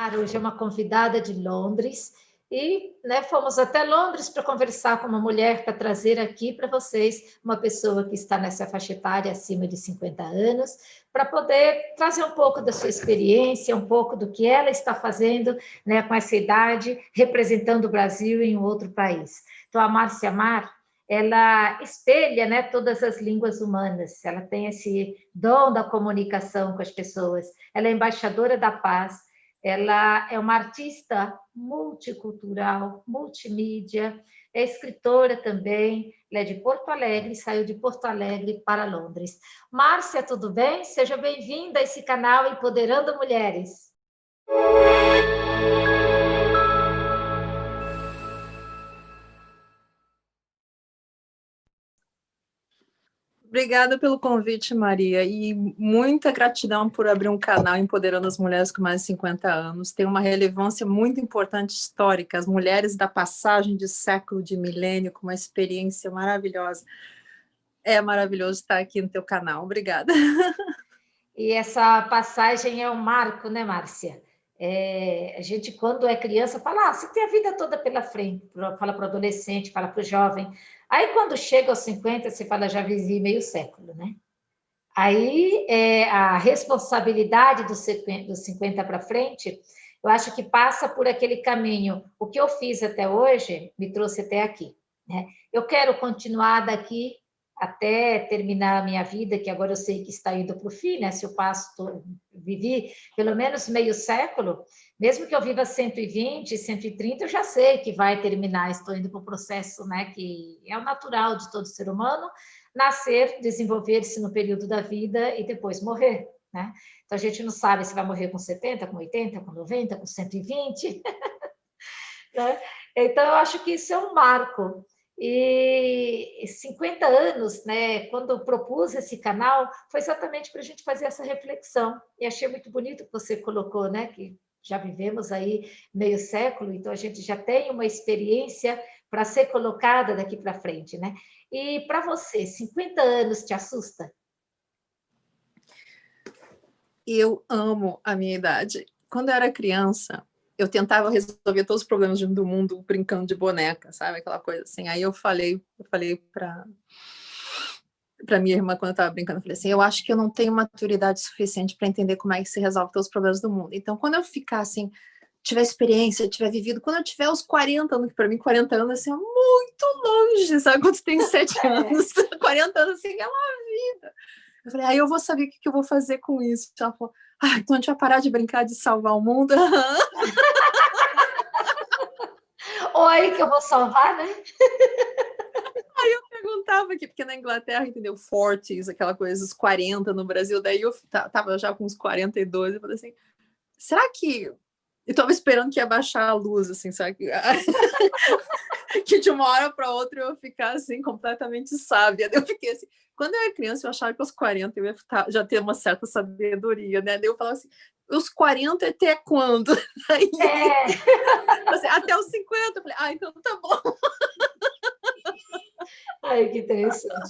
Mar hoje é uma convidada de Londres e, né, fomos até Londres para conversar com uma mulher para trazer aqui para vocês uma pessoa que está nessa faixa etária acima de 50 anos, para poder trazer um pouco da sua experiência, um pouco do que ela está fazendo, né, com essa idade, representando o Brasil em um outro país. Então, a Márcia Mar, ela espelha, né, todas as línguas humanas, ela tem esse dom da comunicação com as pessoas, ela é embaixadora da paz, ela é uma artista multicultural, multimídia, é escritora também, ela é de Porto Alegre, saiu de Porto Alegre para Londres. Márcia, tudo bem? Seja bem-vinda a esse canal Empoderando Mulheres. Obrigada pelo convite, Maria, e muita gratidão por abrir um canal Empoderando as Mulheres com mais de 50 anos. Tem uma relevância muito importante histórica, as mulheres da passagem de século, de milênio, com uma experiência maravilhosa. É maravilhoso estar aqui no teu canal. Obrigada. E essa passagem é um marco, né, Márcia? A gente, quando é criança, fala, você tem a vida toda pela frente, fala para o adolescente, fala para o jovem. Aí, quando chega aos 50, você fala, já vivi meio século, né? Aí, a responsabilidade dos 50 para frente, eu acho que passa por aquele caminho. O que eu fiz até hoje me trouxe até aqui, né? Eu quero continuar daqui até terminar a minha vida, que agora eu sei que está indo para o fim, né? Se eu vivi pelo menos meio século, mesmo que eu viva 120, 130, eu já sei que vai terminar, estou indo para o processo, né? Que é o natural de todo ser humano, nascer, desenvolver-se no período da vida e depois morrer, né? Então a gente não sabe se vai morrer com 70, com 80, com 90, com 120, né? Então eu acho que isso é um marco. E 50 anos, né, quando eu propus esse canal, foi exatamente para a gente fazer essa reflexão. E achei muito bonito que você colocou, né, que já vivemos aí meio século, então a gente já tem uma experiência para ser colocada daqui para frente, né? E para você, 50 anos te assusta? Eu amo a minha idade. Quando eu era criança, eu tentava resolver todos os problemas do mundo brincando de boneca, sabe? Aquela coisa assim. Aí eu falei para minha irmã, quando eu estava brincando, eu falei assim, eu acho que eu não tenho maturidade suficiente para entender como é que se resolve todos os problemas do mundo. Então, quando eu ficar assim, tiver experiência, tiver vivido, quando eu tiver os 40 anos, que para mim 40 anos assim, é muito longe, sabe? Quando tu tem 7 anos, 40 anos assim, é uma vida. Eu falei, aí eu vou saber o que eu vou fazer com isso. Ela falou, então a gente vai parar de brincar de salvar o mundo. Ou aí que eu vou salvar, né? Aí eu perguntava aqui, porque na Inglaterra, entendeu? 40s, aquela coisa, os 40 no Brasil, daí eu tava já com uns 42, eu falei assim, será que... Eu tava esperando que ia baixar a luz, assim, sabe? Que de uma hora para outra eu ia ficar, assim, completamente sábia. Eu fiquei assim... Quando eu era criança, eu achava que aos 40 eu ia já ter uma certa sabedoria, né? Daí eu falava assim, os 40 até quando? Aí, assim, até os 50. Eu falei, então tá bom. Ai, que interessante.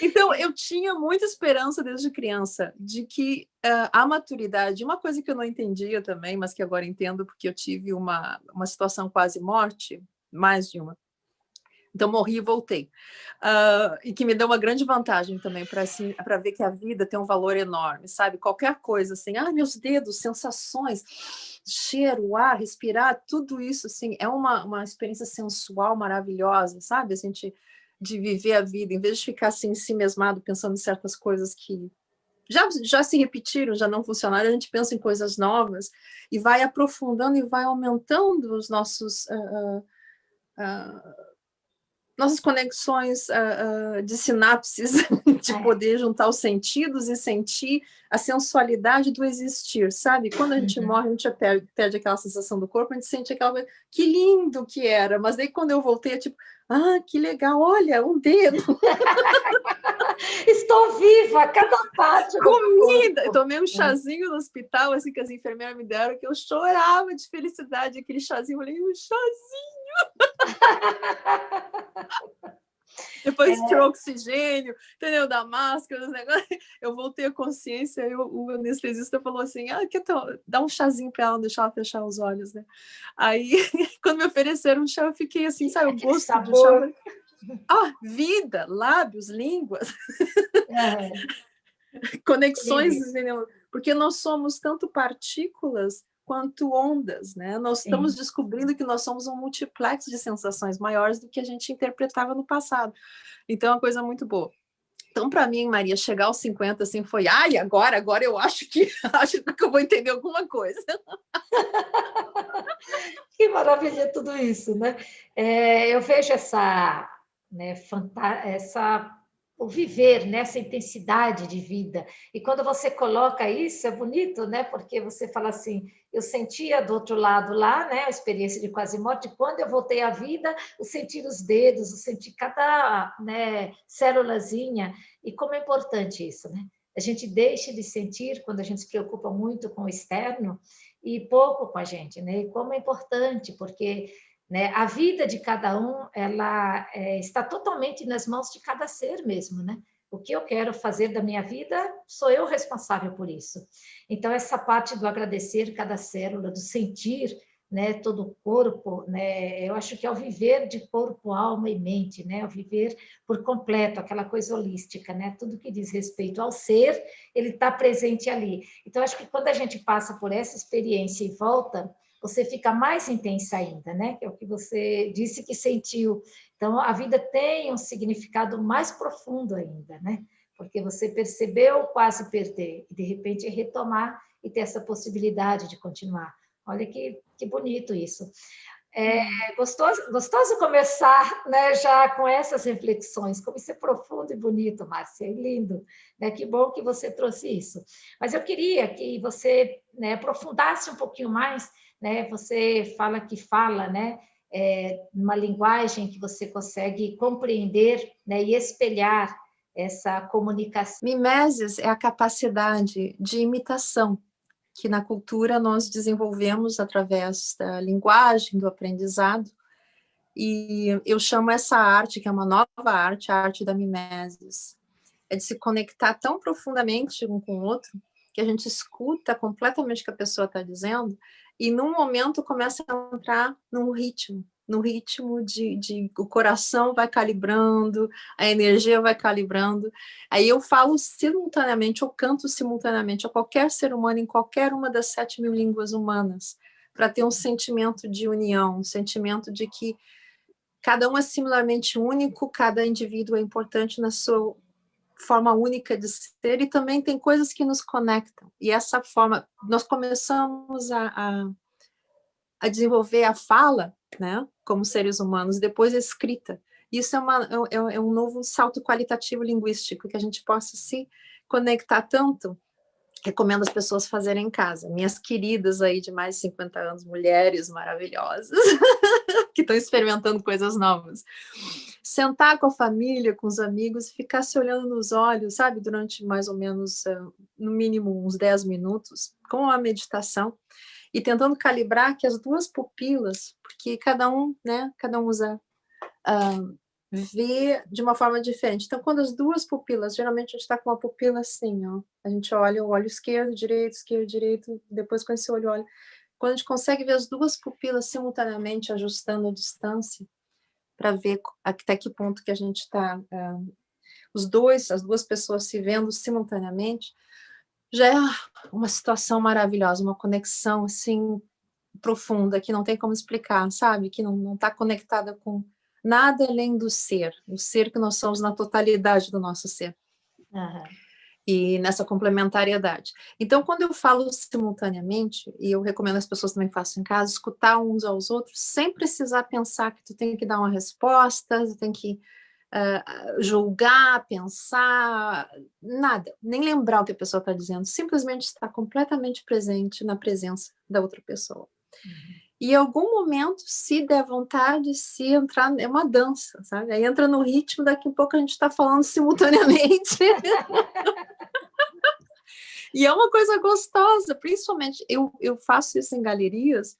Então, eu tinha muita esperança desde criança de que a maturidade, uma coisa que eu não entendia também, mas que agora entendo porque eu tive uma situação quase morte, mais de uma. Então, morri e voltei. E que me deu uma grande vantagem também para assim, ver que a vida tem um valor enorme, sabe? Qualquer coisa, assim, meus dedos, sensações, cheiro, ar, respirar, tudo isso, assim, é uma experiência sensual maravilhosa, sabe? A gente de viver a vida, em vez de ficar assim, si mesmado, pensando em certas coisas que já se repetiram, já não funcionaram, a gente pensa em coisas novas e vai aprofundando e vai aumentando os nossos... nossas conexões de sinapses, de poder juntar os sentidos e sentir a sensualidade do existir, sabe? Quando a gente morre, a gente perde aquela sensação do corpo, a gente sente aquela coisa, que lindo que era, mas daí quando eu voltei, é tipo, que legal, olha, um dedo. Estou viva, cada parte. Comida! Eu tomei um chazinho no hospital, assim, que as enfermeiras me deram, que eu chorava de felicidade, aquele chazinho, eu falei, um chazinho! Depois tirou oxigênio, entendeu? Da máscara, os negócios. Eu voltei a consciência, aí o anestesista falou assim, dá um chazinho para ela, deixar ela fechar os olhos, né? Aí, quando me ofereceram um chá, eu fiquei assim, sabe, o gosto do chá. Vida, lábios, línguas, conexões, entendeu? Porque nós somos tanto partículas quanto ondas, né? Nós estamos descobrindo que nós somos um multiplex de sensações maiores do que a gente interpretava no passado. Então, é uma coisa muito boa. Então, para mim, Maria, chegar aos 50, assim, foi, agora eu acho que eu vou entender alguma coisa. Que maravilha tudo isso, né? Eu vejo o viver nessa intensidade de vida. E quando você coloca isso, é bonito, né? Porque você fala assim, eu sentia do outro lado lá, né? A experiência de quase morte. Quando eu voltei à vida, eu senti os dedos, eu senti cada, né, célulazinha. E como é importante isso, né? A gente deixa de sentir quando a gente se preocupa muito com o externo e pouco com a gente, né? E como é importante, porque, né, a vida de cada um, ela está totalmente nas mãos de cada ser mesmo, né? O que eu quero fazer da minha vida, sou eu responsável por isso. Então, essa parte do agradecer cada célula, do sentir, né, todo o corpo, né, eu acho que é o viver de corpo, alma e mente, né, o viver por completo, aquela coisa holística, né, tudo que diz respeito ao ser, ele está presente ali. Então, acho que quando a gente passa por essa experiência e volta, você fica mais intensa ainda, né, que é o que você disse que sentiu. Então, a vida tem um significado mais profundo ainda, né, porque você percebeu quase perder, e de repente retomar e ter essa possibilidade de continuar. Olha que bonito isso. Gostoso começar, né, já com essas reflexões, como isso é profundo e bonito, Márcia, é lindo, né? Que bom que você trouxe isso. Mas eu queria que você, né, aprofundasse um pouquinho mais, né? Você fala, né, numa linguagem que você consegue compreender, né, e espelhar essa comunicação. Mimeses é a capacidade de imitação que na cultura nós desenvolvemos através da linguagem, do aprendizado, e eu chamo essa arte, que é uma nova arte, a arte da mimesis, é de se conectar tão profundamente um com o outro, que a gente escuta completamente o que a pessoa está dizendo, e num momento começa a entrar num ritmo de o coração vai calibrando, a energia vai calibrando. Aí eu falo simultaneamente, eu canto simultaneamente a qualquer ser humano em qualquer uma das 7.000 línguas humanas, para ter um sentimento de união, um sentimento de que cada um é similarmente único, cada indivíduo é importante na sua forma única de ser, e também tem coisas que nos conectam. E essa forma, nós começamos a desenvolver a fala, né, como seres humanos, depois a escrita. Isso é um novo salto qualitativo linguístico, que a gente possa se conectar tanto. Recomendo as pessoas fazerem em casa. Minhas queridas aí de mais de 50 anos, mulheres maravilhosas, que estão experimentando coisas novas. Sentar com a família, com os amigos, ficar se olhando nos olhos, sabe? Durante mais ou menos, no mínimo, uns 10 minutos, com uma meditação, e tentando calibrar que as duas pupilas, porque cada um usa... vê de uma forma diferente. Então, quando as duas pupilas, geralmente a gente está com uma pupila assim, ó, a gente olha o olho esquerdo, direito, depois com esse olho, quando a gente consegue ver as duas pupilas simultaneamente ajustando a distância, para ver até que ponto que a gente está, as duas pessoas se vendo simultaneamente, já é uma situação maravilhosa, uma conexão, assim, profunda, que não tem como explicar, sabe? Que não está conectada com nada além do ser, o ser que nós somos na totalidade do nosso ser. E nessa complementariedade. Então, quando eu falo simultaneamente, e eu recomendo as pessoas também façam em casa, escutar uns aos outros, sem precisar pensar que tu tem que dar uma resposta, tu tem que julgar, pensar, nada, nem lembrar o que a pessoa está dizendo, simplesmente estar completamente presente na presença da outra pessoa. E em algum momento, se der vontade, se entrar, é uma dança, sabe? Aí entra no ritmo, daqui a pouco a gente está falando simultaneamente. E é uma coisa gostosa, principalmente, eu faço isso em galerias,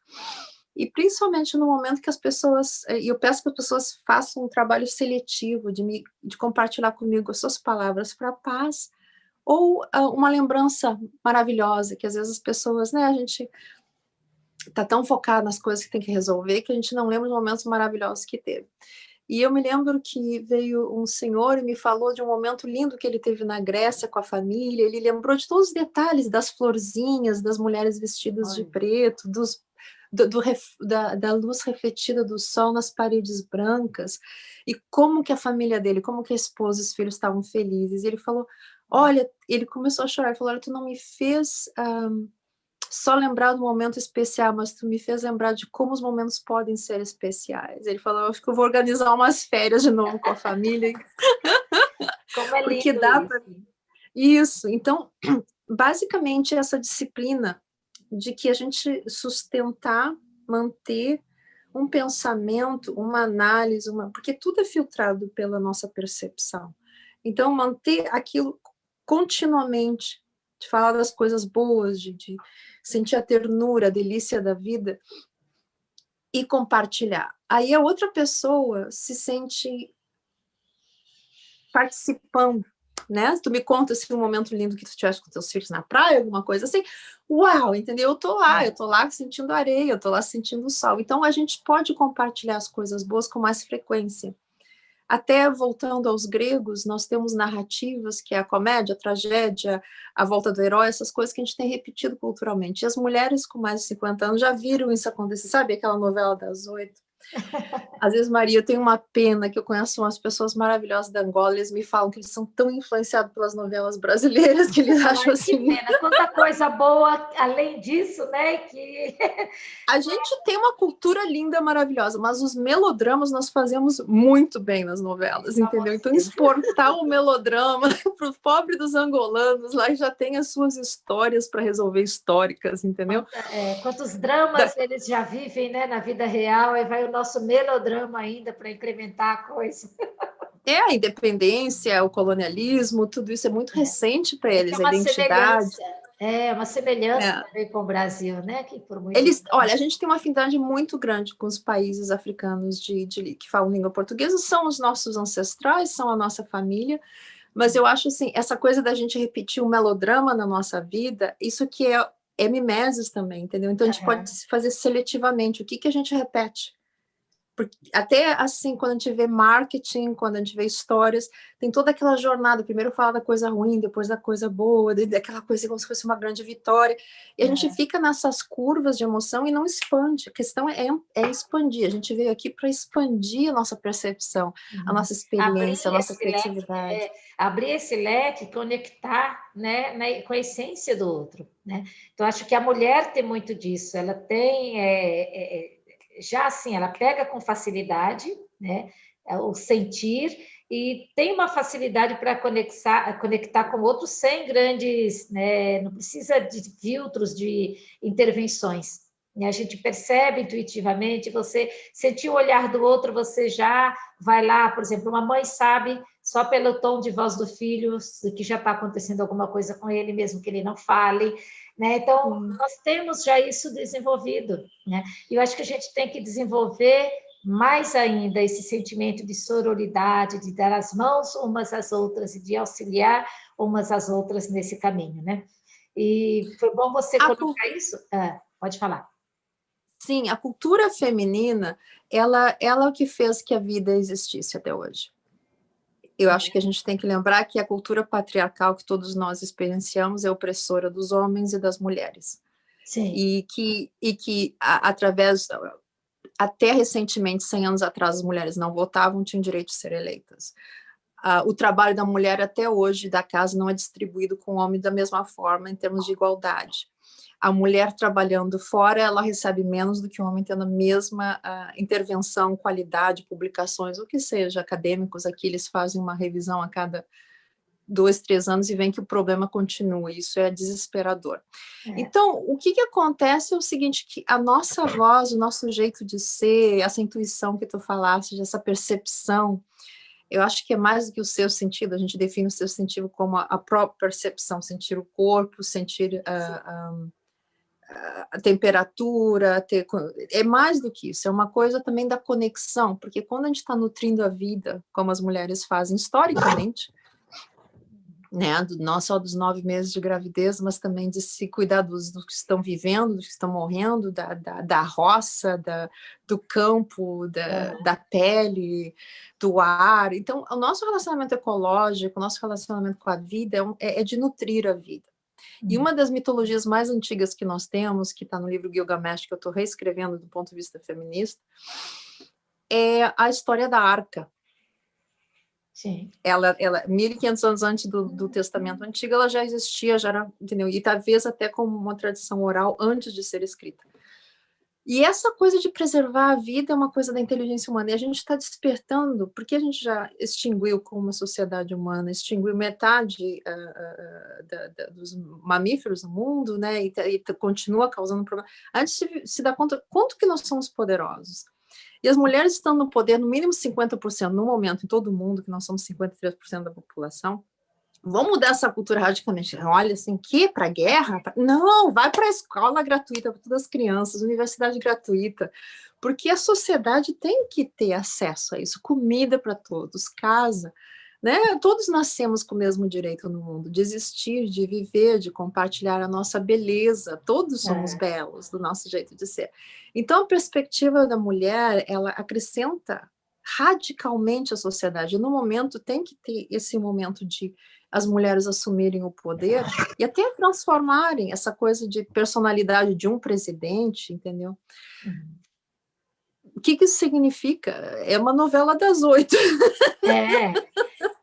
E principalmente no momento que as pessoas, e eu peço que as pessoas façam um trabalho seletivo de compartilhar comigo as suas palavras para a paz, ou uma lembrança maravilhosa, que às vezes as pessoas, né, a gente está tão focado nas coisas que tem que resolver, que a gente não lembra os momentos maravilhosos que teve. E eu me lembro que veio um senhor e me falou de um momento lindo que ele teve na Grécia com a família, ele lembrou de todos os detalhes, das florzinhas, das mulheres vestidas de preto, da luz refletida do sol nas paredes brancas, e como que a família dele, como que a esposa e os filhos estavam felizes. E ele falou, olha, ele começou a chorar, ele falou, olha, tu não me fez só lembrar do momento especial, mas tu me fez lembrar de como os momentos podem ser especiais. Ele falou, acho que eu vou organizar umas férias de novo com a família. Como é lindo porque dá pra... Isso. Então, basicamente, essa disciplina de que a gente sustentar, manter um pensamento, uma análise, porque tudo é filtrado pela nossa percepção. Então, manter aquilo continuamente, de falar das coisas boas, de sentir a ternura, a delícia da vida, e compartilhar. Aí a outra pessoa se sente participando, né? Tu me conta assim, um momento lindo que tu tiveste com teus filhos na praia, alguma coisa assim, uau, entendeu? Eu tô lá sentindo areia, eu tô lá sentindo o sol. Então a gente pode compartilhar as coisas boas com mais frequência. Até voltando aos gregos, nós temos narrativas que é a comédia, a tragédia, a volta do herói, essas coisas que a gente tem repetido culturalmente. E as mulheres com mais de 50 anos já viram isso acontecer, sabe aquela novela das 8? Às vezes, Maria, eu tenho uma pena que eu conheço umas pessoas maravilhosas da Angola, eles me falam que eles são tão influenciados pelas novelas brasileiras que eles acham assim... Que pena, quanta coisa boa além disso, né? Que... A gente tem uma cultura linda, maravilhosa, mas os melodramas nós fazemos muito bem nas novelas, entendeu? Então, exportar o melodrama para o pobre dos angolanos, lá já tem as suas histórias para resolver históricas, entendeu? Quantos dramas eles já vivem, né, na vida real, aí vai o nosso melodrama ainda para incrementar a coisa. A independência, o colonialismo, tudo isso é muito recente para eles, a identidade. Uma semelhança também com o Brasil, né? Que por muito olha, a gente tem uma afinidade muito grande com os países africanos que falam língua portuguesa, são os nossos ancestrais, são a nossa família, mas eu acho assim, essa coisa da gente repetir o melodrama na nossa vida, isso que é mimeses também, entendeu? Então a gente pode fazer seletivamente, o que a gente repete? Porque até assim, quando a gente vê marketing, quando a gente vê histórias, tem toda aquela jornada, primeiro fala da coisa ruim, depois da coisa boa, daquela coisa como se fosse uma grande vitória, e a gente fica nessas curvas de emoção e não expande. A questão é expandir, a gente veio aqui para expandir a nossa percepção, a nossa experiência, a nossa criatividade. Abrir esse leque, conectar, né, com a essência do outro, né? Então, acho que a mulher tem muito disso, ela tem... já assim, ela pega com facilidade, né, o sentir, e tem uma facilidade para conectar com outros sem grandes, né, não precisa de filtros, de intervenções. A gente percebe intuitivamente, você sentir o olhar do outro, você já vai lá, por exemplo, uma mãe sabe, só pelo tom de voz do filho, que já está acontecendo alguma coisa com ele, mesmo que ele não fale, né? Então, nós temos já isso desenvolvido, né? E eu acho que a gente tem que desenvolver mais ainda esse sentimento de sororidade, de dar as mãos umas às outras e de auxiliar umas às outras nesse caminho, né? E foi bom você colocar isso. Pode falar. Sim, a cultura feminina, ela é o que fez que a vida existisse até hoje. Eu acho que a gente tem que lembrar que a cultura patriarcal que todos nós experienciamos é opressora dos homens e das mulheres. Sim. E que através, até recentemente, 100 anos atrás, as mulheres não votavam, tinham direito de ser eleitas. O trabalho da mulher até hoje da casa não é distribuído com o homem da mesma forma em termos de igualdade. A mulher trabalhando fora, ela recebe menos do que o homem tendo a mesma intervenção, qualidade, publicações, o que seja, acadêmicos aqui, eles fazem uma revisão a cada 2, 3 anos e veem que o problema continua, isso é desesperador. Então, o que acontece é o seguinte, que a nossa voz, o nosso jeito de ser, essa intuição que tu falaste, essa percepção, eu acho que é mais do que o seu sentido, a gente define o seu sentido como a própria percepção, sentir o corpo, sentir a temperatura, é mais do que isso, é uma coisa também da conexão, porque quando a gente está nutrindo a vida, como as mulheres fazem historicamente, né, não só dos 9 meses de gravidez, mas também de se cuidar dos que estão vivendo, dos que estão morrendo, da roça, do campo, da pele, do ar. Então, o nosso relacionamento ecológico, o nosso relacionamento com a vida é de nutrir a vida. E uma das mitologias mais antigas que nós temos, que está no livro Gilgamesh, que eu estou reescrevendo do ponto de vista feminista, é a história da Arca. Sim. Ela 1.500 anos antes do Testamento Antigo, ela já existia, já era, entendeu? E talvez até como uma tradição oral antes de ser escrita. E essa coisa de preservar a vida é uma coisa da inteligência humana, e a gente está despertando, porque a gente já extinguiu como uma sociedade humana, extinguiu metade dos mamíferos no mundo, né, e continua causando problema. A gente se dá conta quanto que nós somos poderosos. E as mulheres estão no poder, no mínimo 50% no momento, em todo mundo, que nós somos 53% da população. Vamos mudar essa cultura radicalmente. Olha, assim, que para a guerra? Não, vai para a escola gratuita para todas as crianças, universidade gratuita, porque a sociedade tem que ter acesso a isso, comida para todos, casa, né? Todos nascemos com o mesmo direito no mundo, de existir, de viver, de compartilhar a nossa beleza, todos somos belos do nosso jeito de ser. Então, a perspectiva da mulher, ela acrescenta radicalmente a sociedade. No momento, tem que ter esse momento de as mulheres assumirem o poder e até transformarem essa coisa de personalidade de um presidente, entendeu? O que isso significa? É uma novela das 8.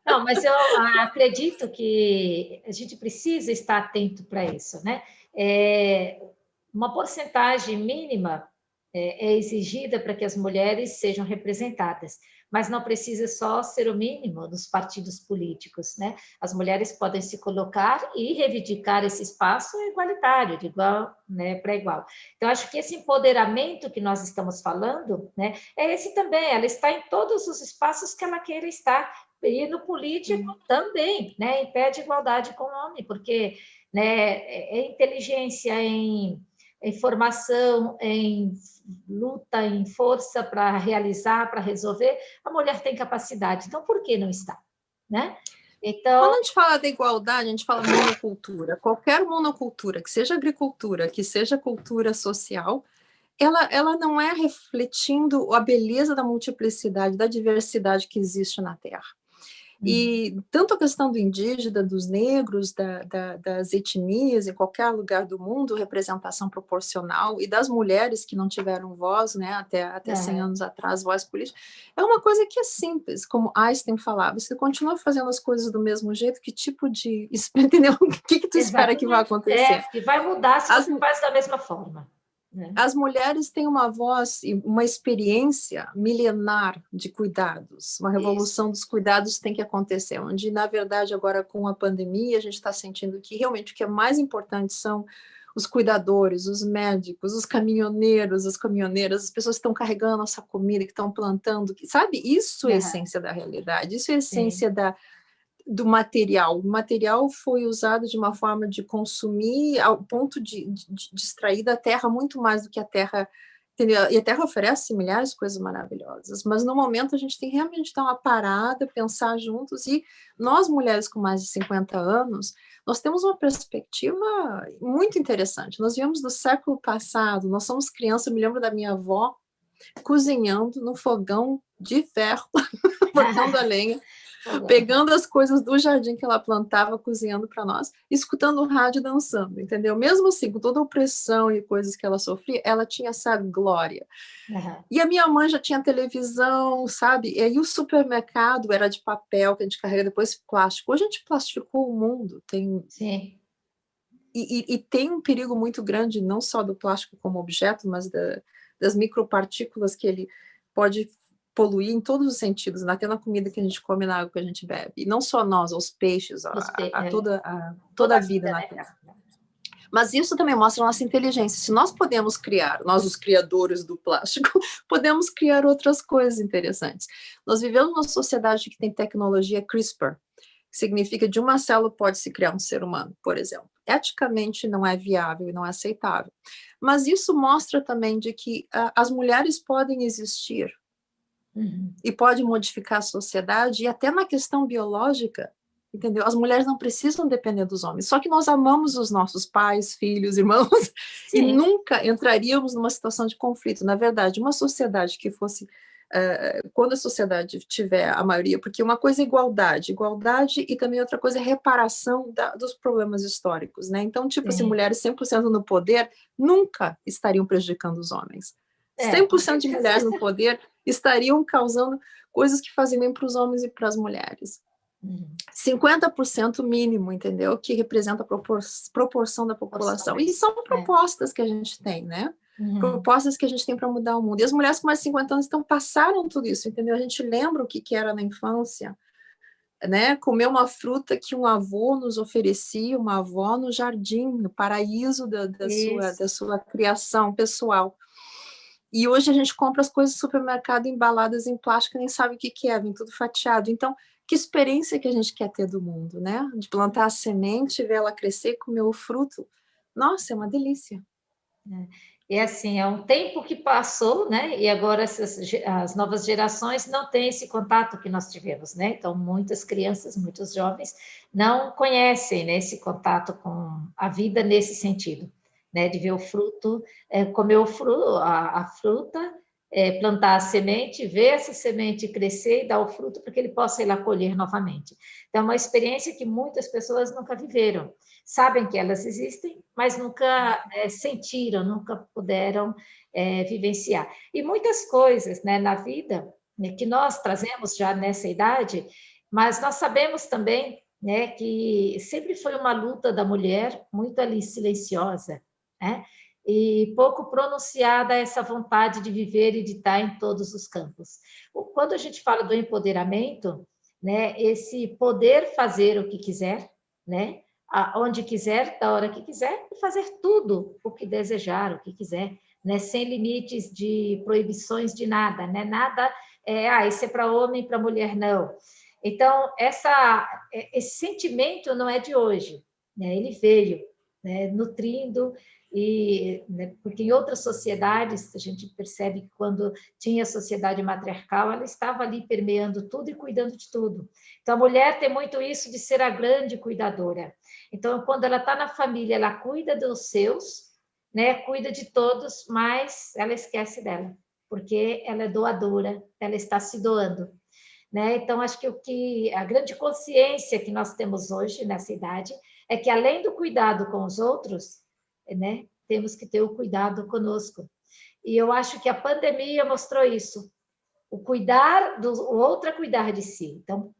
Não, mas eu acredito que a gente precisa estar atento para isso, né? Uma porcentagem mínima é exigida para que as mulheres sejam representadas, mas não precisa só ser o mínimo nos partidos políticos, né? As mulheres podem se colocar e reivindicar esse espaço igualitário, de igual, né, para igual. Então, acho que esse empoderamento que nós estamos falando, né, é esse também, ela está em todos os espaços que ela queira estar, e no político também, né, em pé de igualdade com o homem, porque, né, é inteligência em formação, em luta, em força para realizar, para resolver, a mulher tem capacidade, então por que não está, né? Então... Quando a gente fala da igualdade, a gente fala monocultura. Qualquer monocultura, que seja agricultura, que seja cultura social, ela não é refletindo a beleza da multiplicidade, da diversidade que existe na Terra. E tanto a questão do indígena, dos negros, das etnias, em qualquer lugar do mundo, representação proporcional, e das mulheres que não tiveram voz, né, até 100 anos atrás, voz política, é uma coisa que é simples, como Einstein falava, você continua fazendo as coisas do mesmo jeito, que tipo de... Entendeu? O que tu espera que vai acontecer? Que vai mudar se você faz da mesma forma. As mulheres têm uma voz e uma experiência milenar de cuidados. Uma revolução dos cuidados tem que acontecer, onde, na verdade, agora com a pandemia, a gente está sentindo que realmente o que é mais importante são os cuidadores, os médicos, os caminhoneiros, as caminhoneiras, as pessoas que estão carregando a nossa comida, que estão plantando, sabe? Isso é a essência da realidade, isso é a essência do material. O material foi usado de uma forma de consumir ao ponto de extrair da terra muito mais do que a terra, entendeu? E a terra oferece milhares de coisas maravilhosas, mas no momento a gente tem realmente dar uma parada, pensar juntos, e nós mulheres com mais de 50 anos, nós temos uma perspectiva muito interessante. Nós viemos do século passado, nós somos crianças, eu me lembro da minha avó cozinhando no fogão de ferro, botando a lenha, pegando as coisas do jardim que ela plantava, cozinhando para nós, escutando o rádio, dançando, entendeu? Mesmo assim, com toda a opressão e coisas que ela sofria, ela tinha essa glória. E a minha mãe já tinha televisão, sabe? E aí o supermercado era de papel, que a gente carrega depois plástico. Hoje a gente plastificou o mundo. Sim. E tem um perigo muito grande, não só do plástico como objeto, mas das micropartículas que ele pode poluir em todos os sentidos, até na comida que a gente come, na água que a gente bebe. E não só nós, os peixes, toda a vida na Terra. Mas isso também mostra a nossa inteligência. Se nós podemos criar, nós os criadores do plástico, podemos criar outras coisas interessantes. Nós vivemos numa sociedade que tem tecnologia CRISPR, que significa de uma célula pode se criar um ser humano, por exemplo. Eticamente não é viável e não é aceitável. Mas isso mostra também de que as mulheres podem existir e pode modificar a sociedade, e até na questão biológica, entendeu? As mulheres não precisam depender dos homens, só que nós amamos os nossos pais, filhos, irmãos, e nunca entraríamos numa situação de conflito. Na verdade, uma sociedade que fosse, quando a sociedade tiver a maioria, porque uma coisa é igualdade e também outra coisa é reparação dos problemas históricos, né? Então, tipo assim, mulheres 100% no poder nunca estariam prejudicando os homens. 100% de mulheres no poder estariam causando coisas que fazem bem para os homens e para as mulheres. 50% mínimo, entendeu? Que representa a proporção da população. E são propostas que a gente tem, né? Propostas que a gente tem para mudar o mundo. E as mulheres com mais de 50 anos passaram tudo isso, entendeu? A gente lembra o que era na infância, né? Comer uma fruta que um avô nos oferecia, uma avó no jardim, no paraíso da sua criação pessoal. E hoje a gente compra as coisas do supermercado embaladas em plástico e nem sabe o que é, vem tudo fatiado. Então, que experiência que a gente quer ter do mundo, né? De plantar a semente, ver ela crescer, comer o fruto. Nossa, é uma delícia. E assim, é um tempo que passou, né? E agora as novas gerações não têm esse contato que nós tivemos, né? Então, muitas crianças, muitos jovens não conhecem, né, esse contato com a vida nesse sentido. Né, de ver o fruto, comer a fruta, plantar a semente, ver essa semente crescer e dar o fruto para que ele possa ir lá colher novamente. Então, é uma experiência que muitas pessoas nunca viveram. Sabem que elas existem, mas nunca sentiram, nunca puderam vivenciar. E muitas coisas, né, na vida, né, que nós trazemos já nessa idade, mas nós sabemos também, né, que sempre foi uma luta da mulher muito ali silenciosa, né? E pouco pronunciada essa vontade de viver e de estar em todos os campos. Quando a gente fala do empoderamento, né, esse poder fazer o que quiser, né, onde quiser, da hora que quiser, e fazer tudo o que desejar, o que quiser, né, sem limites de proibições de nada, né? Nada isso é para homem, para mulher não. Então, esse sentimento não é de hoje, né? Ele veio, né, nutrindo, né, porque em outras sociedades, a gente percebe que quando tinha a sociedade matriarcal, ela estava ali permeando tudo e cuidando de tudo. Então, a mulher tem muito isso de ser a grande cuidadora. Então, quando ela está na família, ela cuida dos seus, né, cuida de todos, mas ela esquece dela, porque ela é doadora, ela está se doando. Né? Então, acho que a grande consciência que nós temos hoje nessa idade é que, além do cuidado com os outros, né, temos que ter o cuidado conosco. E eu acho que a pandemia mostrou isso. O outro é cuidar de si. Então,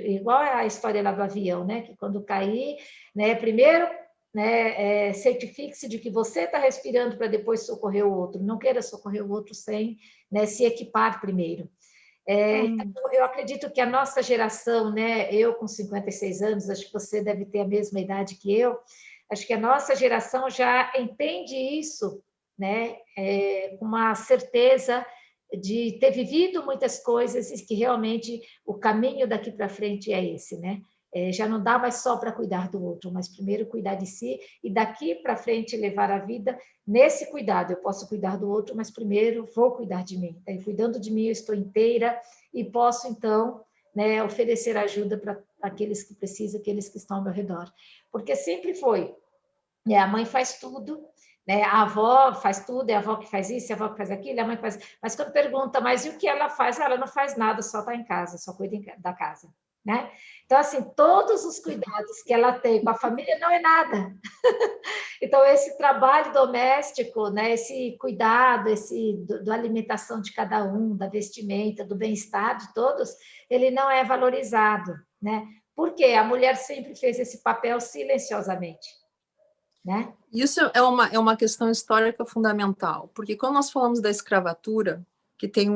igual a história lá do avião, né? Que quando cair, né, primeiro, né, certifique-se de que você está respirando para depois socorrer o outro. Não queira socorrer o outro sem, né, se equipar primeiro. Então, eu acredito que a nossa geração, né, eu com 56 anos, acho que você deve ter a mesma idade que eu, acho que a nossa geração já entende isso, né, com uma certeza de ter vivido muitas coisas e que realmente o caminho daqui para frente é esse, né? Já não dá mais só para cuidar do outro, mas primeiro cuidar de si e daqui para frente levar a vida nesse cuidado. Eu posso cuidar do outro, mas primeiro vou cuidar de mim. E cuidando de mim, eu estou inteira e posso, então, né, oferecer ajuda para aqueles que precisam, aqueles que estão ao meu redor. Porque sempre foi, né, a mãe faz tudo, né, a avó faz tudo, é a avó que faz isso, é a avó que faz aquilo, a mãe faz... Mas quando pergunta, mas e o que ela faz? Ela não faz nada, só está em casa, só cuida da casa. Né? Então, assim, todos os cuidados que ela tem com a família não é nada. Então, esse trabalho doméstico, né, esse cuidado, da alimentação de cada um, da vestimenta, do bem-estar de todos, ele não é valorizado. Né? Porque a mulher sempre fez esse papel silenciosamente. Né? Isso é uma questão histórica fundamental, porque quando nós falamos da escravatura, que tem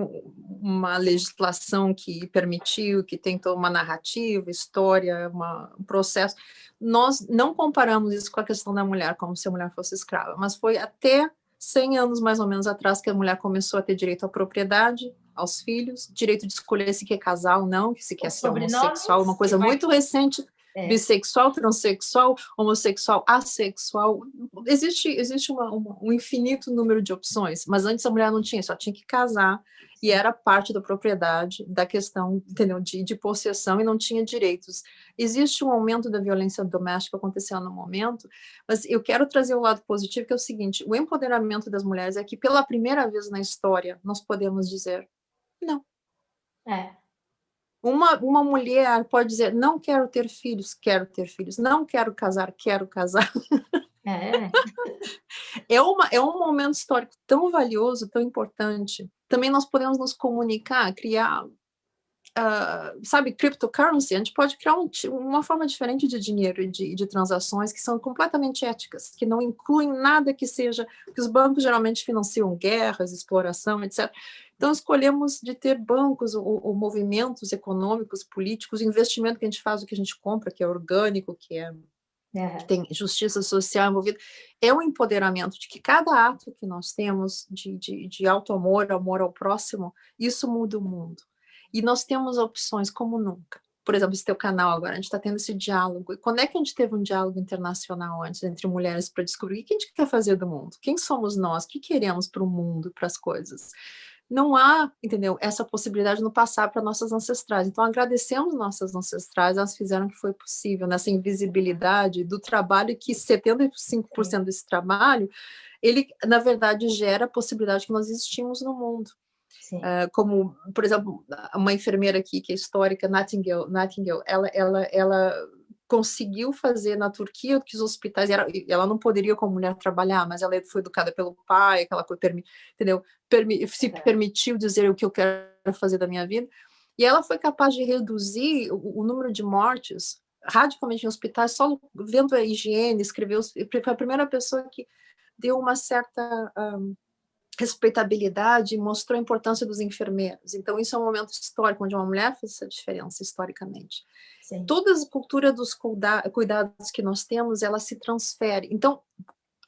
uma legislação que permitiu, que tem toda uma narrativa, história, um processo. Nós não comparamos isso com a questão da mulher, como se a mulher fosse escrava, mas foi até 100 anos mais ou menos atrás que a mulher começou a ter direito à propriedade, aos filhos, direito de escolher se quer casar ou não, se quer ser homossexual, uma coisa muito recente, bissexual, transexual, homossexual, assexual. Existe um infinito número de opções, mas antes a mulher não tinha, só tinha que casar, e era parte da propriedade, da questão, entendeu, de possessão, e não tinha direitos. Existe um aumento da violência doméstica acontecendo no momento, mas eu quero trazer o lado positivo, que é o seguinte: o empoderamento das mulheres é que, pela primeira vez na história, nós podemos dizer não. Uma mulher pode dizer, não quero ter filhos, não quero casar, quero casar. É um momento histórico tão valioso, tão importante. Também nós podemos nos comunicar, criar, sabe, cryptocurrency. A gente pode criar uma forma diferente de dinheiro e de transações que são completamente éticas, que não incluem nada que seja, porque os bancos geralmente financiam guerras, exploração, etc. Então, escolhemos de ter bancos ou movimentos econômicos, políticos, investimento que a gente faz, o que a gente compra, que é orgânico, que tem justiça social envolvida. É um empoderamento de que cada ato que nós temos de auto-amor, amor ao próximo, isso muda o mundo. E nós temos opções como nunca. Por exemplo, esse teu canal agora, a gente está tendo esse diálogo. E quando é que a gente teve um diálogo internacional antes, entre mulheres, para descobrir o que a gente quer fazer do mundo? Quem somos nós? O que queremos para o mundo, para as coisas? Não há, entendeu, essa possibilidade de não passar para nossas ancestrais. Então, agradecemos nossas ancestrais, elas fizeram o que foi possível, nessa invisibilidade do trabalho, que 75% desse trabalho, ele, na verdade, gera a possibilidade que nós existimos no mundo. Como, por exemplo, uma enfermeira aqui, que é histórica, Nightingale, ela conseguiu fazer na Turquia que os hospitais, ela não poderia como mulher trabalhar, mas ela foi educada pelo pai, aquela coisa, entendeu? Se permitiu dizer o que eu quero fazer da minha vida, e ela foi capaz de reduzir o número de mortes radicalmente em hospitais, só vendo a higiene, escreveu, foi a primeira pessoa que deu uma certa respeitabilidade, e mostrou a importância dos enfermeiros. Então, isso é um momento histórico, onde uma mulher fez essa diferença, historicamente. Sim. Toda a cultura dos cuidados que nós temos, ela se transfere. Então,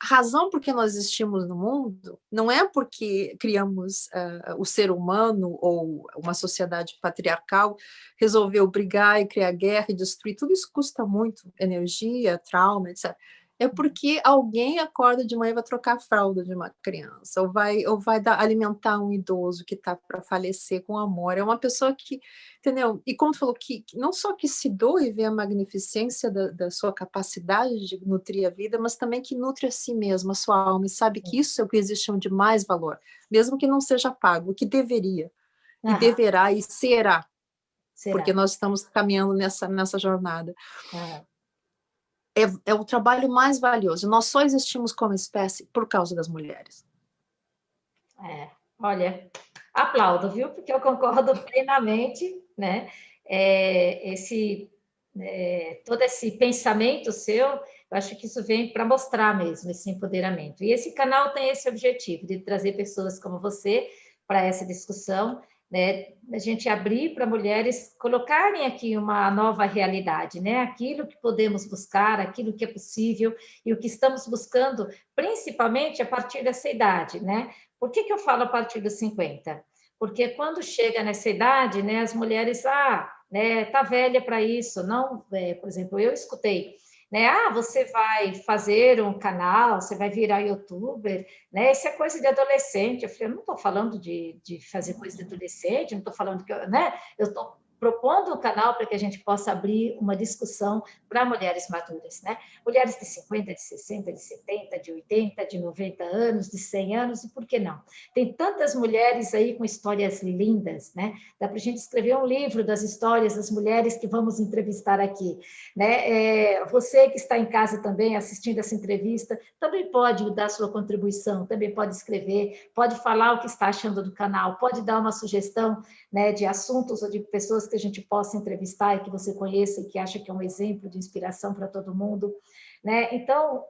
a razão por que nós existimos no mundo não é porque criamos o ser humano ou uma sociedade patriarcal, resolveu brigar e criar guerra e destruir. Tudo isso custa muito energia, trauma, etc. É porque alguém acorda de manhã e vai trocar a fralda de uma criança, ou vai alimentar um idoso que está para falecer com amor. É uma pessoa que, entendeu? E como tu falou, que não só que se doa e vê a magnificência da sua capacidade de nutrir a vida, mas também que nutre a si mesma, a sua alma, e sabe que isso é o que existe de mais valor, mesmo que não seja pago, o que deveria, e deverá, e será, porque nós estamos caminhando nessa jornada. É o trabalho mais valioso. Nós só existimos como espécie por causa das mulheres. Olha, aplaudo, viu? Porque eu concordo plenamente, né? Todo esse pensamento seu, eu acho que isso vem para mostrar mesmo esse empoderamento. E esse canal tem esse objetivo, de trazer pessoas como você para essa discussão, né, a gente abrir para mulheres colocarem aqui uma nova realidade, né? Aquilo que podemos buscar, aquilo que é possível e o que estamos buscando, principalmente a partir dessa idade, né? Por que eu falo a partir dos 50? Porque quando chega nessa idade, né, as mulheres, né, tá velha para isso, não, por exemplo, eu escutei, né? Você vai fazer um canal, você vai virar youtuber, né? Isso é coisa de adolescente. Eu falei, eu não estou falando de fazer coisa de adolescente, não estou falando que, né? Eu estou propondo um canal para que a gente possa abrir uma discussão para mulheres maduras, né? Mulheres de 50, de 60, de 70, de 80, de 90 anos, de 100 anos, e por que não? Tem tantas mulheres aí com histórias lindas, né? Dá para a gente escrever um livro das histórias das mulheres que vamos entrevistar aqui, né? Você que está em casa também assistindo essa entrevista, também pode dar sua contribuição, também pode escrever, pode falar o que está achando do canal, pode dar uma sugestão, né, de assuntos ou de pessoas que a gente possa entrevistar e que você conheça e que acha que é um exemplo de inspiração para todo mundo, né? Então,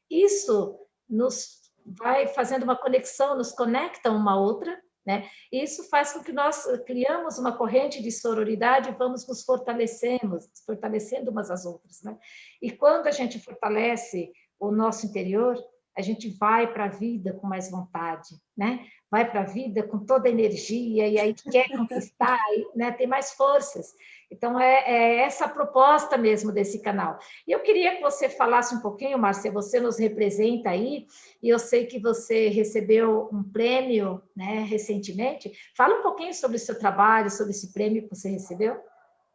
isso nos vai fazendo uma conexão, nos conecta uma à outra, né? E isso faz com que nós criamos uma corrente de sororidade e vamos nos fortalecendo umas às outras, né? E quando a gente fortalece o nosso interior, a gente vai para a vida com mais vontade, né? Vai para a vida com toda a energia e aí quer conquistar, né? Tem mais forças. Então, é essa a proposta mesmo desse canal. E eu queria que você falasse um pouquinho, Márcia, você nos representa aí, e eu sei que você recebeu um prêmio, né, recentemente. Fala um pouquinho sobre o seu trabalho, sobre esse prêmio que você recebeu,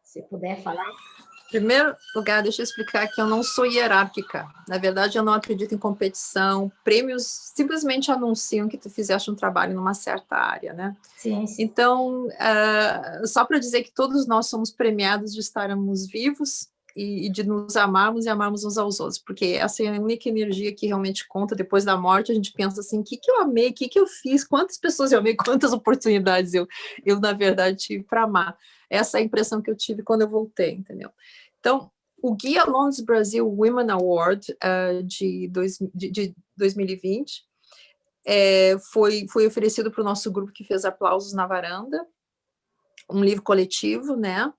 se puder falar. Em primeiro lugar, deixa eu explicar que eu não sou hierárquica. Na verdade, eu não acredito em competição. Prêmios simplesmente anunciam que tu fizeste um trabalho numa certa área, né? Sim, sim. Então, só para dizer que todos nós somos premiados de estarmos vivos e de nos amarmos e amarmos uns aos outros, porque essa é a única energia que realmente conta. Depois da morte, a gente pensa assim, o que eu amei, o que eu fiz, quantas pessoas eu amei, quantas oportunidades eu na verdade, tive para amar. Essa é a impressão que eu tive quando eu voltei, entendeu? Então, o Guia Londres Brasil Women Award de 2020 foi oferecido para o nosso grupo que fez Aplausos na Varanda, um livro coletivo, né?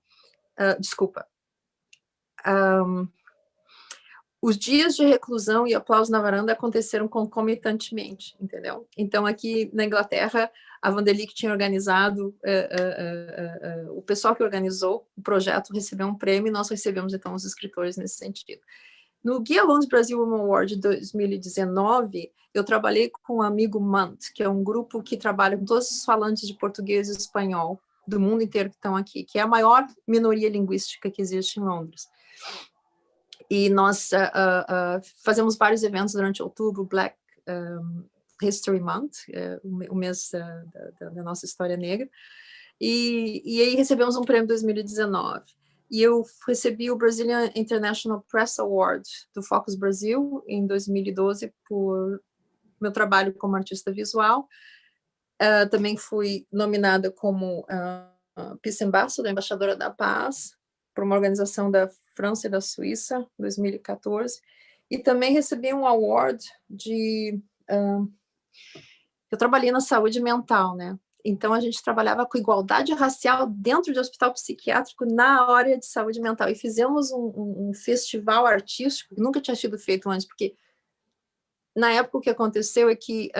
Desculpa. Os dias de reclusão e Aplausos na Varanda aconteceram concomitantemente, entendeu? Então, aqui na Inglaterra, a Vanderlick tinha organizado, o pessoal que organizou o projeto recebeu um prêmio e nós recebemos, então, os escritores nesse sentido. No Guia Londres Brasil Women Award de 2019, eu trabalhei com o Amigo MANT, que é um grupo que trabalha com todos os falantes de português e espanhol do mundo inteiro que estão aqui, que é a maior minoria linguística que existe em Londres. E nós fazemos vários eventos durante outubro, Black History Month, o mês da nossa história negra, e aí recebemos um prêmio em 2019. E eu recebi o Brazilian International Press Award do Focus Brasil em 2012 por meu trabalho como artista visual. Também fui nominada como Peace Ambassador, embaixadora da paz, por uma organização da França e da Suíça, em 2014. E também recebi um award de... eu trabalhei na saúde mental, né? Então, a gente trabalhava com igualdade racial dentro de hospital psiquiátrico na área de saúde mental. E fizemos um festival artístico que nunca tinha sido feito antes, porque na época o que aconteceu é que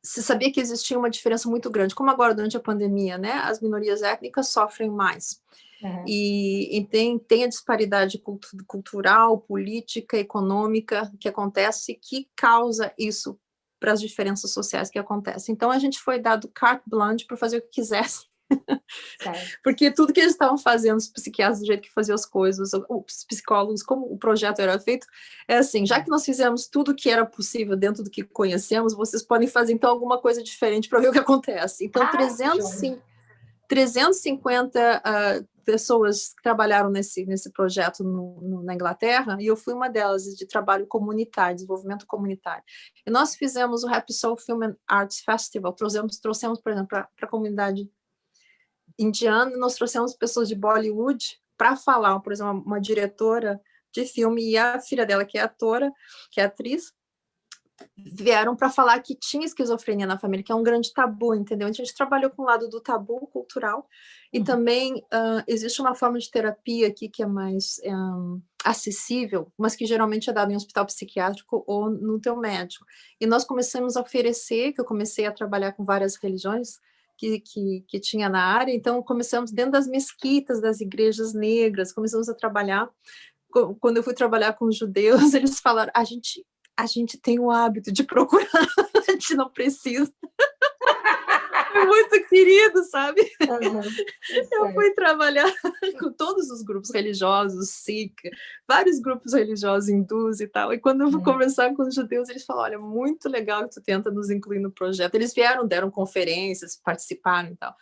se sabia que existia uma diferença muito grande. Como agora, durante a pandemia, né? As minorias étnicas sofrem mais. Uhum. E tem a disparidade cultural, política, econômica que acontece, que causa isso para as diferenças sociais que acontecem. Então, a gente foi dado carte blanche para fazer o que quisesse. Porque tudo que eles estavam fazendo, os psiquiatras, do jeito que faziam as coisas, os psicólogos, como o projeto era feito, é assim, já que nós fizemos tudo o que era possível dentro do que conhecemos, vocês podem fazer, então, alguma coisa diferente para ver o que acontece. Então, 350 pessoas que trabalharam nesse projeto na Inglaterra, e eu fui uma delas, de trabalho comunitário, desenvolvimento comunitário. E nós fizemos o Happy Soul Film and Arts Festival, trouxemos por exemplo, para a comunidade indiana, nós trouxemos pessoas de Bollywood para falar, por exemplo, uma diretora de filme e a filha dela, que é atora, que é atriz, vieram para falar que tinha esquizofrenia na família, que é um grande tabu, entendeu? A gente trabalhou com o lado do tabu cultural e também existe uma forma de terapia aqui que é mais acessível, mas que geralmente é dada em hospital psiquiátrico ou no teu médico. E nós começamos a oferecer, que eu comecei a trabalhar com várias religiões que tinha na área, então começamos dentro das mesquitas, das igrejas negras, começamos a trabalhar. Quando eu fui trabalhar com os judeus, eles falaram, a gente tem o hábito de procurar, a gente não precisa. Foi muito querido, sabe? Eu fui trabalhar com todos os grupos religiosos, Sikh, vários grupos religiosos hindus e tal, e quando eu fui conversar com os judeus, eles falaram, olha, muito legal que tu tenta nos incluir no projeto. Eles vieram, deram conferências, participaram e tal.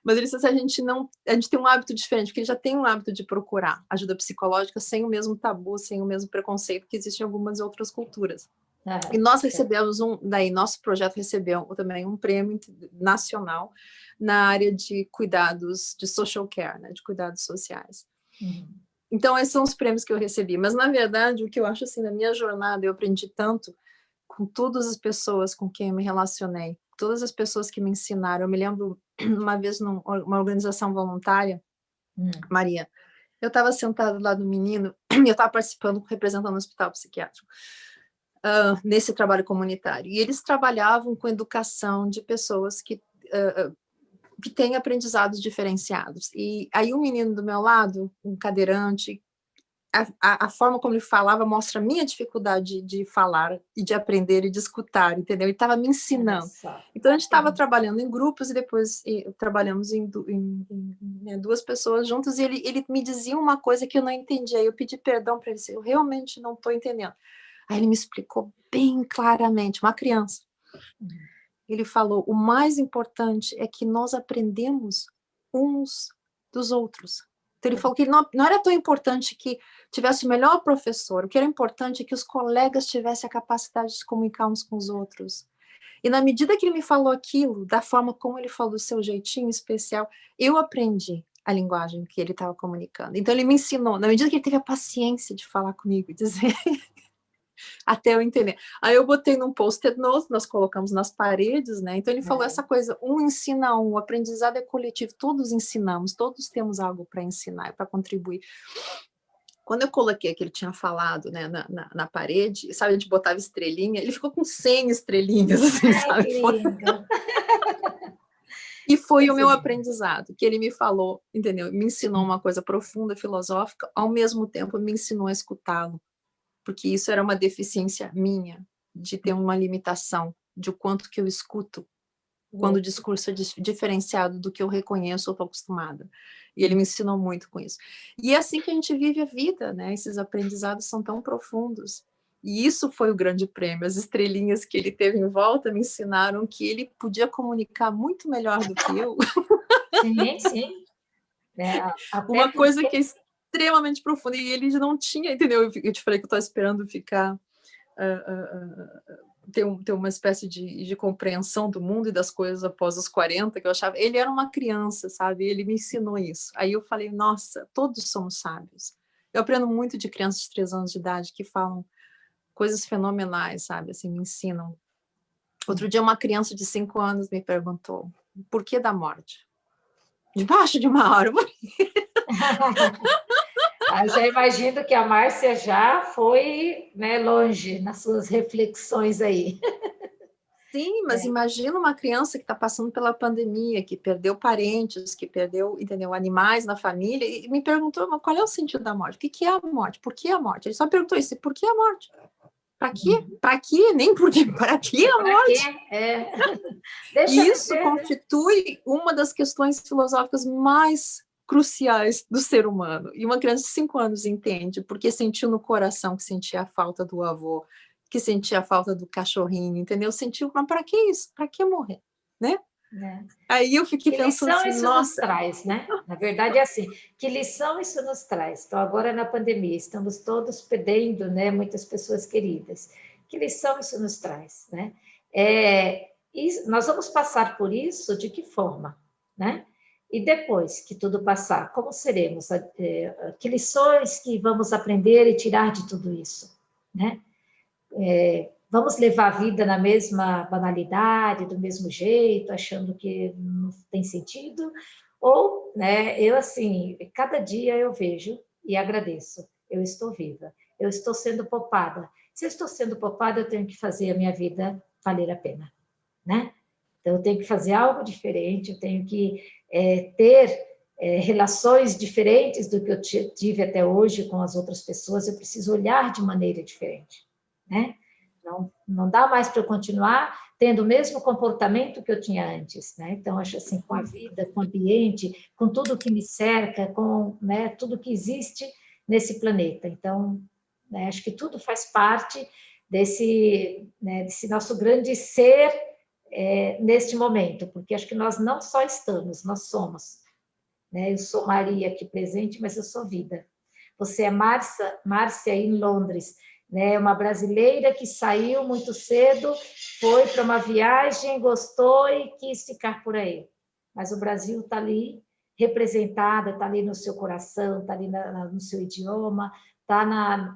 Mas eles disseram, a gente tem um hábito diferente, porque já tem um hábito de procurar ajuda psicológica sem o mesmo tabu, sem o mesmo preconceito que existe em algumas outras culturas. E nós recebemos nosso projeto recebeu também um prêmio nacional na área de cuidados, de social care, né, de cuidados sociais. Então, esses são os prêmios que eu recebi. Mas, na verdade, o que eu acho, assim, na minha jornada, eu aprendi tanto com todas as pessoas com quem eu me relacionei, todas as pessoas que me ensinaram. Eu me lembro, uma vez, numa organização voluntária, Maria, eu estava sentada lá do menino, e eu estava participando, representando o hospital psiquiátrico. nesse trabalho comunitário. E eles trabalhavam com educação de pessoas que têm aprendizados diferenciados. E aí um menino do meu lado, um cadeirante, a forma como ele falava mostra a minha dificuldade de falar e de aprender e de escutar, entendeu? Ele estava me ensinando. Então, a gente estava trabalhando em grupos e depois trabalhamos em 2 pessoas juntas e ele me dizia uma coisa que eu não entendia. Aí eu pedi perdão para ele, disse, eu realmente não estou entendendo. Aí ele me explicou bem claramente, uma criança. Ele falou, o mais importante é que nós aprendemos uns dos outros. Então, ele falou que não era tão importante que tivesse o melhor professor, o que era importante é que os colegas tivessem a capacidade de se comunicar uns com os outros. E na medida que ele me falou aquilo, da forma como ele falou, do seu jeitinho especial, eu aprendi a linguagem que ele estava comunicando. Então, ele me ensinou, na medida que ele teve a paciência de falar comigo e dizer... até eu entender. Aí eu botei num post-it note, nós colocamos nas paredes, né? Então ele falou essa coisa, um ensina um, o aprendizado é coletivo, todos ensinamos, todos temos algo para ensinar, para contribuir. Quando eu coloquei que ele tinha falado, né, na parede, sabe, a gente botava estrelinha, ele ficou com 100 estrelinhas, assim, sabe? Que lindo. E foi o meu aprendizado, que ele me falou, entendeu? Me ensinou uma coisa profunda, filosófica, ao mesmo tempo me ensinou a escutá-lo. Porque isso era uma deficiência minha, de ter uma limitação, de o quanto que eu escuto, quando o discurso é diferenciado do que eu reconheço ou estou acostumada. E ele me ensinou muito com isso. E é assim que a gente vive a vida, né? Esses aprendizados são tão profundos. E isso foi o grande prêmio. As estrelinhas que ele teve em volta me ensinaram que ele podia comunicar muito melhor do que eu. Sim, sim. Uma coisa que é extremamente profunda, e ele não tinha, entendeu? Eu te falei que eu estou esperando ficar, ter uma espécie de compreensão do mundo e das coisas após os 40, que eu achava, ele era uma criança, sabe? Ele me ensinou isso. Aí eu falei, nossa, todos somos sábios. Eu aprendo muito de crianças de 3 anos de idade que falam coisas fenomenais, sabe? Assim, me ensinam. Outro dia uma criança de 5 anos me perguntou, por que da morte? Debaixo de uma árvore. Eu já imagino que a Márcia já foi, né, longe nas suas reflexões aí. Sim, mas imagina uma criança que está passando pela pandemia, que perdeu parentes, que perdeu, entendeu, animais na família, e me perguntou, mas qual é o sentido da morte? O que é a morte? Por que a morte? Ele só perguntou isso, por que a morte? Para quê? Para quê? Nem por quê, para que a morte? E isso constitui uma das questões filosóficas mais cruciais do ser humano. E uma criança de 5 anos entende, porque sentiu no coração que sentia a falta do avô, que sentia a falta do cachorrinho, entendeu? Sentiu, mas para que isso? Para que morrer? Né? Aí eu fiquei pensando assim, isso nossa... nos traz, né? Na verdade é assim, que lição isso nos traz? Então agora na pandemia, estamos todos perdendo, né, muitas pessoas queridas. Que lição isso nos traz, né? Nós vamos passar por isso de que forma, né? E depois que tudo passar, como seremos? Que lições que vamos aprender e tirar de tudo isso, né? Vamos levar a vida na mesma banalidade, do mesmo jeito, achando que não tem sentido? Ou, né, eu assim, cada dia eu vejo e agradeço, eu estou viva, eu estou sendo poupada. Se eu estou sendo poupada, eu tenho que fazer a minha vida valer a pena, né? Então, eu tenho que fazer algo diferente, eu tenho que ter relações diferentes do que eu tive até hoje com as outras pessoas, eu preciso olhar de maneira diferente, né? Não dá mais para eu continuar tendo o mesmo comportamento que eu tinha antes, né? Então, acho assim, com a vida, com o ambiente, com tudo que me cerca, com, né, tudo que existe nesse planeta. Então, né, acho que tudo faz parte desse nosso grande ser neste momento, porque acho que nós não só estamos, nós somos. Né? Eu sou Maria aqui presente, mas eu sou vida. Você é Márcia em Londres, né? Uma brasileira que saiu muito cedo, foi para uma viagem, gostou e quis ficar por aí. Mas o Brasil está ali representada, está ali no seu coração, está ali no seu idioma,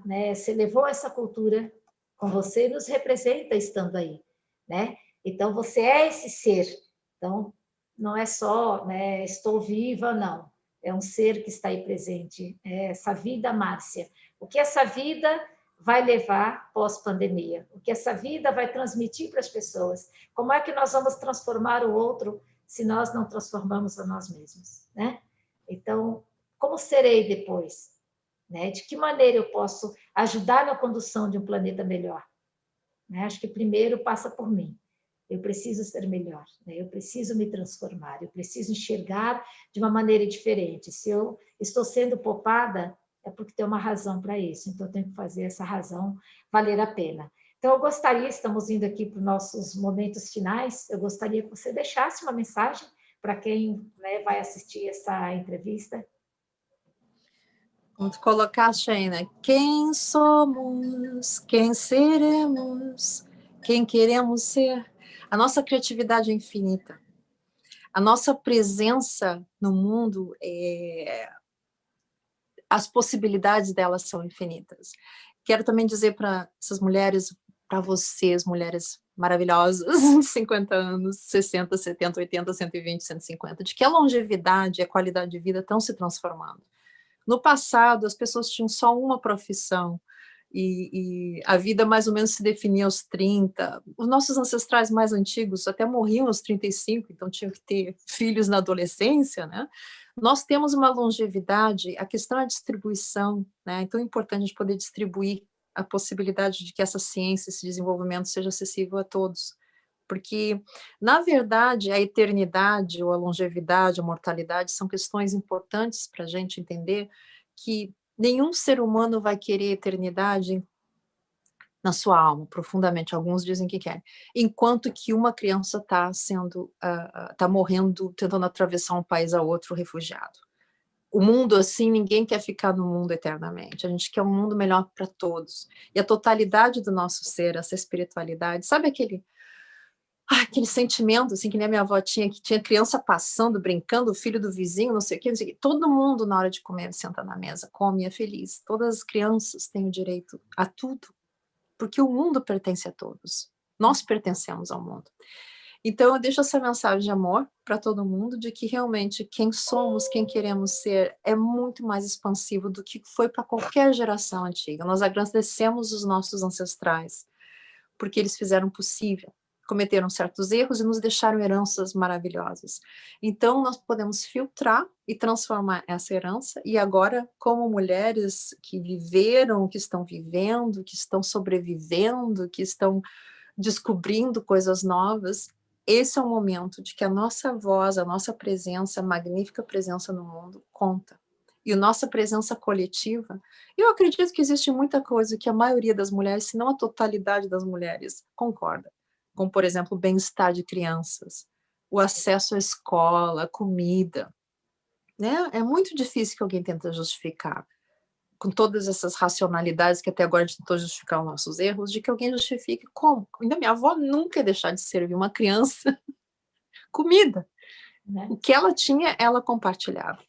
né? Você levou essa cultura com você e nos representa estando aí, né? Então você é esse ser. Então não é só, né, estou viva, não. É um ser que está aí presente. É essa vida, Márcia. O que essa vida vai levar pós-pandemia, o que essa vida vai transmitir para as pessoas. Como é que nós vamos transformar o outro se nós não transformamos a nós mesmos, né? Então, como serei depois? Né? De que maneira eu posso ajudar na condução de um planeta melhor? Né? Acho que primeiro passa por mim. Eu preciso ser melhor, né? Eu preciso me transformar, eu preciso enxergar de uma maneira diferente. Se eu estou sendo poupada, é porque tem uma razão para isso, então eu tenho que fazer essa razão valer a pena. Então, eu gostaria, estamos indo aqui para os nossos momentos finais, eu gostaria que você deixasse uma mensagem para quem, né, vai assistir essa entrevista. Vamos colocar, Sheina, quem somos, quem seremos, quem queremos ser. A nossa criatividade é infinita. A nossa presença no mundo, as possibilidades delas são infinitas. Quero também dizer para essas mulheres, para vocês, mulheres maravilhosas, 50 anos, 60, 70, 80, 120, 150, de que a longevidade e a qualidade de vida estão se transformando. No passado, as pessoas tinham só uma profissão, e a vida mais ou menos se definia aos 30. Os nossos ancestrais mais antigos até morriam aos 35, então tinham que ter filhos na adolescência, né? Nós temos uma longevidade, a questão é a distribuição, né? É tão importante a gente poder distribuir a possibilidade de que essa ciência, esse desenvolvimento seja acessível a todos. Porque, na verdade, a eternidade, ou a longevidade, a mortalidade, são questões importantes para a gente entender que nenhum ser humano vai querer eternidade na sua alma, profundamente. Alguns dizem que querem. Enquanto que uma criança está tá morrendo, tentando atravessar um país a outro, refugiado. O mundo, assim, ninguém quer ficar no mundo eternamente. A gente quer um mundo melhor para todos. E a totalidade do nosso ser, essa espiritualidade, sabe aquele sentimento, assim, que nem a minha avó tinha, que tinha criança passando, brincando, o filho do vizinho, não sei o quê, não sei o quê. Todo mundo, na hora de comer, senta na mesa, come e é feliz. Todas as crianças têm o direito a tudo, porque o mundo pertence a todos. Nós pertencemos ao mundo. Então, eu deixo essa mensagem de amor para todo mundo, de que realmente quem somos, quem queremos ser, é muito mais expansivo do que foi para qualquer geração antiga. Nós agradecemos os nossos ancestrais, porque eles fizeram o possível, cometeram certos erros e nos deixaram heranças maravilhosas. Então, nós podemos filtrar e transformar essa herança, e agora, como mulheres que viveram, que estão vivendo, que estão sobrevivendo, que estão descobrindo coisas novas, esse é o momento de que a nossa voz, a nossa presença, a magnífica presença no mundo, conta. E a nossa presença coletiva, eu acredito que existe muita coisa que a maioria das mulheres, se não a totalidade das mulheres, concorda. Como, por exemplo, o bem-estar de crianças, o acesso à escola, à comida. Né? É muito difícil que alguém tente justificar, com todas essas racionalidades que até agora a gente tentou justificar os nossos erros, de que alguém justifique como. Ainda minha avó nunca ia deixar de servir uma criança comida. Né? O que ela tinha, ela compartilhava.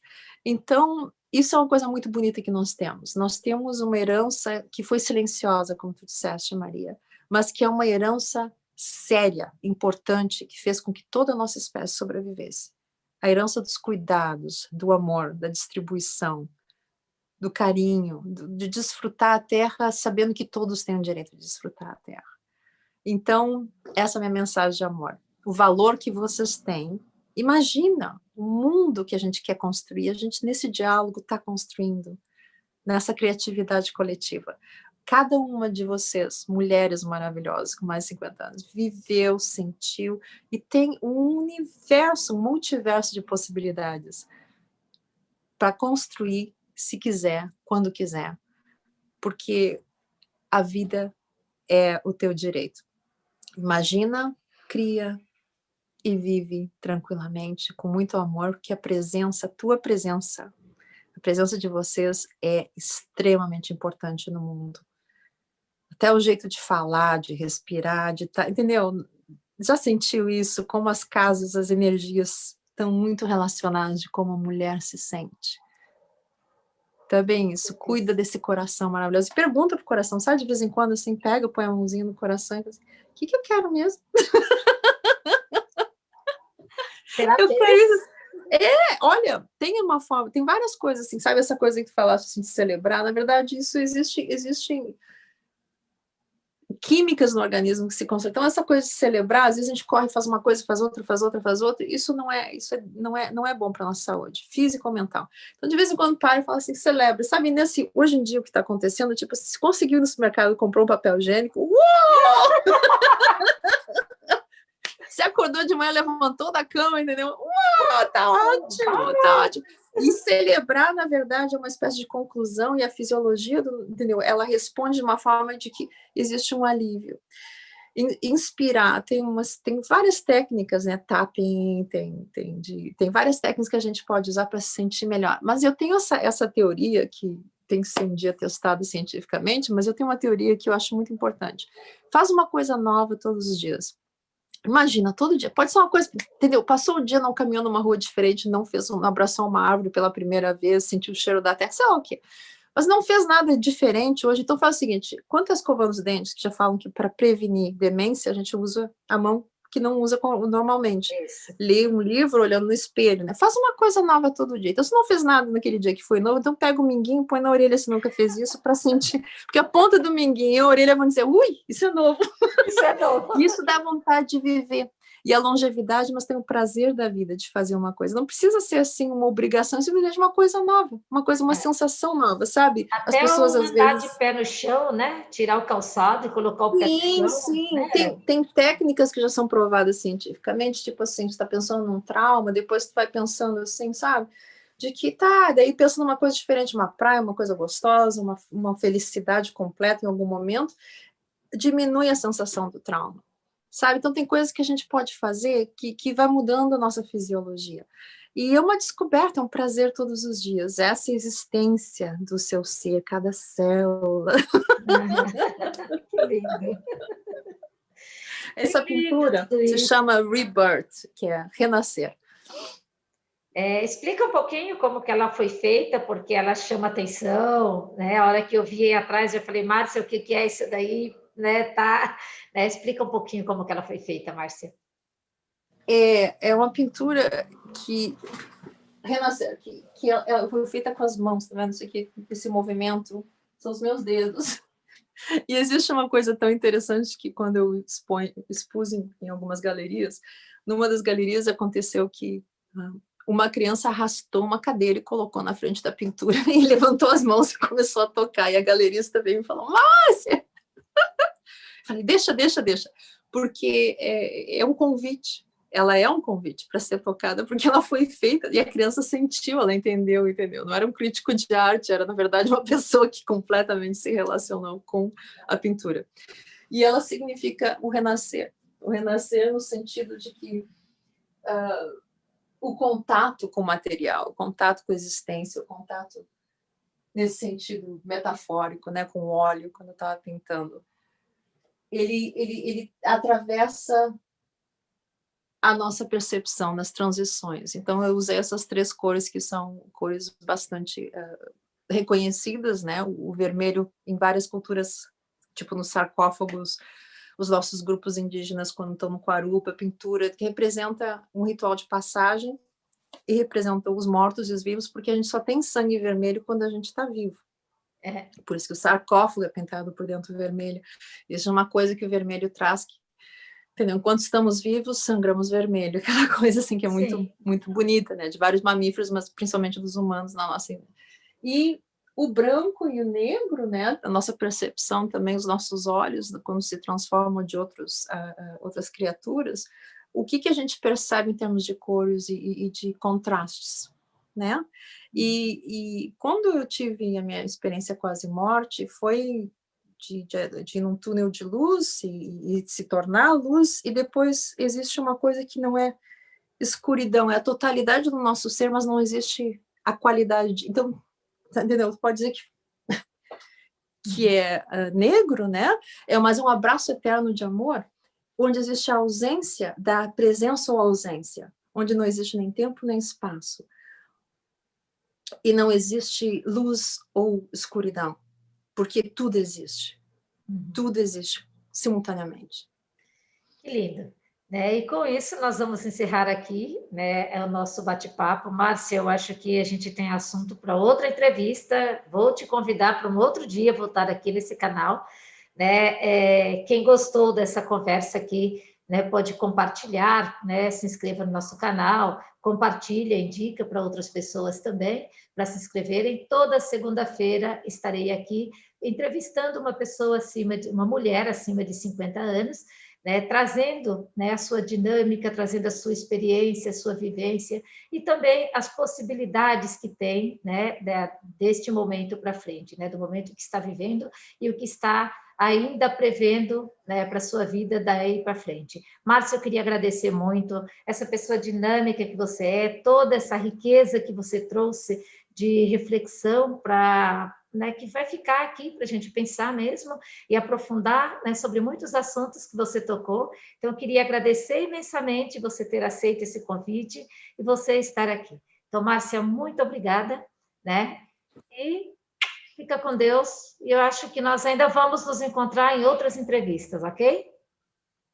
Então, isso é uma coisa muito bonita que nós temos. Nós temos uma herança que foi silenciosa, como tu disseste, Maria, mas que é uma herança séria, importante, que fez com que toda a nossa espécie sobrevivesse. A herança dos cuidados, do amor, da distribuição, do carinho, de desfrutar a terra, sabendo que todos têm o direito de desfrutar a terra. Então, essa é a minha mensagem de amor. O valor que vocês têm. Imagina o mundo que a gente quer construir, a gente nesse diálogo está construindo, nessa criatividade coletiva. Cada uma de vocês, mulheres maravilhosas com mais de 50 anos, viveu, sentiu e tem um universo, um multiverso de possibilidades para construir, se quiser, quando quiser, porque a vida é o teu direito. Imagina, cria e vive tranquilamente, com muito amor, porque a presença, a tua presença, a presença de vocês é extremamente importante no mundo. Até o jeito de falar, de respirar, de estar, entendeu? Já sentiu isso? Como as casas, as energias estão muito relacionadas de como a mulher se sente. Também isso, cuida desse coração maravilhoso. Pergunta pro coração, sabe, de vez em quando, assim, pega, põe a mãozinha no coração e fala assim, o que eu quero mesmo? Eu olha, tem uma forma, tem várias coisas assim, sabe essa coisa que tu falaste assim, de celebrar, na verdade isso existe químicas no organismo que se concentram. Então, essa coisa de celebrar, às vezes a gente corre, faz uma coisa, faz outra, faz outra, faz outra, não é bom para a nossa saúde, física ou mental. Então, de vez em quando, para e fala assim, celebra. Sabe, hoje em dia, o que está acontecendo, tipo, se conseguiu ir no supermercado e comprou um papel higiênico, uou! Você acordou de manhã, levantou da cama, entendeu? Uau, tá ótimo, tá ótimo. E celebrar, na verdade, é uma espécie de conclusão, e a fisiologia, entendeu? Ela responde de uma forma de que existe um alívio. Inspirar, tem várias técnicas, né? Tapping, tem várias técnicas que a gente pode usar para se sentir melhor. Mas eu tenho essa teoria que tem que ser um dia testada cientificamente, mas eu tenho uma teoria que eu acho muito importante. Faz uma coisa nova todos os dias. Imagina, todo dia, pode ser uma coisa, entendeu? Passou o dia, não caminhou numa rua diferente, não abraçou uma árvore pela primeira vez, sentiu o cheiro da terra, sei lá o quê. Mas não fez nada diferente hoje, então faz o seguinte, quantas escovando os dentes, que já falam que para prevenir demência, a gente usa a mão que não usa normalmente. Isso. Lê um livro olhando no espelho, né? Faz uma coisa nova todo dia. Então, se não fez nada naquele dia que foi novo, então pega o minguinho, põe na orelha se nunca fez isso, para sentir. Porque a ponta do minguinho e a orelha vão dizer, ui, isso é novo. Isso é novo. Isso dá vontade de viver. E a longevidade, mas tem o prazer da vida de fazer uma coisa. Não precisa ser assim uma obrigação, simplesmente uma coisa nova, uma sensação nova, sabe? Até As pessoas às andar vezes de pé no chão, né? Tirar o calçado e colocar o pé no chão. sim. Né? Tem técnicas que já são provadas cientificamente, tipo assim, você está pensando num trauma, depois tu vai pensando assim, sabe? De que daí pensa numa coisa diferente, uma praia, uma coisa gostosa, uma felicidade completa em algum momento, diminui a sensação do trauma. Sabe? Então, tem coisas que a gente pode fazer que vai mudando a nossa fisiologia. E é uma descoberta, é um prazer todos os dias. Essa existência do seu ser, cada célula. Que lindo. Essa pintura se chama Rebirth, que é renascer. Explica um pouquinho como que ela foi feita, porque ela chama atenção, né? A hora que eu vi aí atrás, eu falei, Márcia, o que é isso daí? Né, explica um pouquinho como que ela foi feita, Márcia. É uma pintura que renascer, que ela foi feita com as mãos, tá vendo isso aqui? Esse movimento são os meus dedos. E existe uma coisa tão interessante que quando eu expus em algumas galerias, numa das galerias aconteceu que uma criança arrastou uma cadeira e colocou na frente da pintura e levantou as mãos e começou a tocar. E a galerista veio e falou, Márcia! Falei, deixa, porque é um convite. Ela é um convite para ser tocada, porque ela foi feita, e a criança sentiu, ela entendeu. Não era um crítico de arte, era, na verdade, uma pessoa que completamente se relacionou com a pintura. E ela significa o renascer no sentido de que o contato com o material, o contato com a existência, o contato nesse sentido metafórico, né, com o óleo, quando eu estava pintando, ele atravessa a nossa percepção nas transições. Então, eu usei essas 3 cores, que são cores bastante reconhecidas, né? O vermelho, em várias culturas, tipo nos sarcófagos, os nossos grupos indígenas, quando estão no Quarupa, pintura, que representa um ritual de passagem e representa os mortos e os vivos, porque a gente só tem sangue vermelho quando a gente está vivo. Por isso que o sarcófago é pintado por dentro vermelho. Isso é uma coisa que o vermelho traz, entendeu? Enquanto estamos vivos, sangramos vermelho, aquela coisa assim que é muito, muito bonita, né? De vários mamíferos, mas principalmente dos humanos na nossa. E o branco e o negro, né? A nossa percepção também, os nossos olhos, quando se transformam de outras criaturas, o que a gente percebe em termos de cores e de contrastes, né? E quando eu tive a minha experiência quase morte, foi de ir num túnel de luz e se tornar luz, e depois existe uma coisa que não é escuridão, é a totalidade do nosso ser, mas não existe a qualidade. Então, entendeu? Pode dizer que é negro, né? Mas é um abraço eterno de amor, onde existe a ausência da presença ou ausência, onde não existe nem tempo nem espaço. E não existe luz ou escuridão, porque tudo existe. Tudo existe simultaneamente. Que lindo. E com isso, nós vamos encerrar aqui, né, o nosso bate-papo. Márcia, eu acho que a gente tem assunto para outra entrevista. Vou te convidar para um outro dia voltar aqui nesse canal. né? Quem gostou dessa conversa aqui, né, pode compartilhar, né, se inscreva no nosso canal, compartilha, indica para outras pessoas também, para se inscreverem. Toda segunda-feira estarei aqui entrevistando uma pessoa uma mulher acima de 50 anos, né, trazendo, né, a sua dinâmica, trazendo a sua experiência, a sua vivência e também as possibilidades que tem, né, deste momento para frente, né, do momento que está vivendo e o que está ainda prevendo, né, para a sua vida daí para frente. Márcia, eu queria agradecer muito essa pessoa dinâmica que você é, toda essa riqueza que você trouxe de reflexão para, né, que vai ficar aqui para a gente pensar mesmo e aprofundar, né, sobre muitos assuntos que você tocou. Então, eu queria agradecer imensamente você ter aceito esse convite e você estar aqui. Então, Márcia, muito obrigada, né? E fica com Deus. E eu acho que nós ainda vamos nos encontrar em outras entrevistas, ok?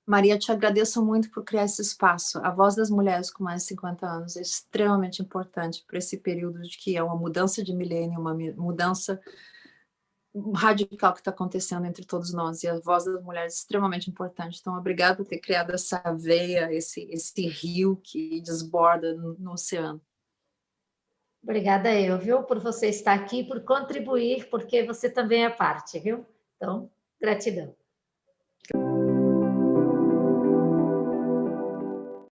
Maria, te agradeço muito por criar esse espaço. A voz das mulheres com mais de 50 anos é extremamente importante para esse período de que é uma mudança de milênio, uma mudança radical que está acontecendo entre todos nós, e a voz das mulheres é extremamente importante. Então, obrigada por ter criado essa veia, esse rio que desborda no oceano. Obrigada eu, viu, por você estar aqui, por contribuir, porque você também é parte, viu? Então, gratidão.